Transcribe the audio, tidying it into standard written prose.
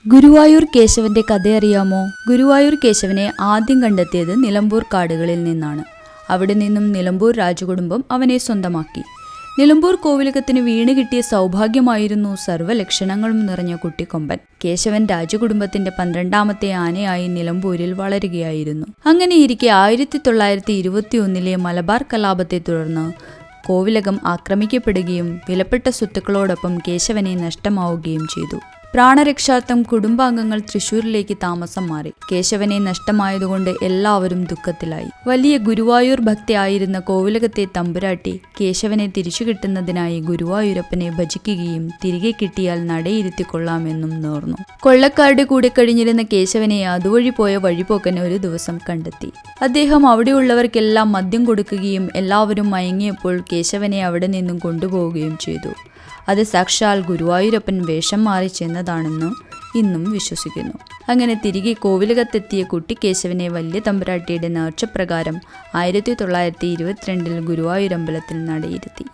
ഗുരുവായൂർ കേശവന്റെ കഥയറിയാമോ? ഗുരുവായൂർ കേശവനെ ആദ്യം കണ്ടെത്തിയത് നിലമ്പൂർ കാടുകളിൽ നിന്നാണ്. അവിടെ നിന്നും നിലമ്പൂർ രാജകുടുംബം അവനെ സ്വന്തമാക്കി. നിലമ്പൂർ കോവിലകത്തിന് വീണ് കിട്ടിയ സൗഭാഗ്യമായിരുന്നു സർവ്വലക്ഷണങ്ങളും നിറഞ്ഞ കുട്ടിക്കൊമ്പൻ. കേശവൻ രാജകുടുംബത്തിന്റെ 12ാമത്തെ ആനയായി നിലമ്പൂരിൽ വളരുകയായിരുന്നു. അങ്ങനെയിരിക്കെ 1921 മലബാർ കലാപത്തെ തുടർന്ന് കോവിലകം ആക്രമിക്കപ്പെടുകയും വിലപ്പെട്ട സ്വത്തുക്കളോടൊപ്പം കേശവനെ നഷ്ടമാവുകയും ചെയ്തു. പ്രാണരക്ഷാർത്ഥം കുടുംബാംഗങ്ങൾ തൃശൂരിലേക്ക് താമസം മാറി. കേശവനെ നഷ്ടമായതുകൊണ്ട് എല്ലാവരും ദുഃഖത്തിലായി. വലിയ ഗുരുവായൂർ ഭക്തയായിരുന്ന കോവിലകത്തെ തമ്പുരാട്ടി കേശവനെ തിരിച്ചു കിട്ടുന്നതിനായി ഗുരുവായൂരപ്പനെ ഭജിക്കുകയും തിരികെ കിട്ടിയാൽ നടയിരുത്തിക്കൊള്ളാമെന്നും നേർന്നു. കൊള്ളക്കാരുടെ കൂടെ കഴിഞ്ഞിരുന്ന കേശവനെ അതുവഴി പോയ വഴിപോക്കൻ ഒരു ദിവസം കണ്ടെത്തി. അദ്ദേഹം അവിടെയുള്ളവർക്കെല്ലാം മദ്യം കൊടുക്കുകയും എല്ലാവരും മയങ്ങിയപ്പോൾ കേശവനെ അവിടെ നിന്നും കൊണ്ടുപോവുകയും ചെയ്തു. അത് സാക്ഷാൽ ഗുരുവായൂരപ്പൻ വേഷം മാറി ചെന്നതാണെന്ന് ഇന്നും വിശ്വസിക്കുന്നു. അങ്ങനെ തിരികെ കോവിലകത്തെത്തിയ കുട്ടി കേശവനെ വലിയ തമ്പുരാട്ടിയുടെ നേർച്ചപ്രകാരം 1922 ഗുരുവായൂരമ്പലത്തിൽ നടയിരുത്തി.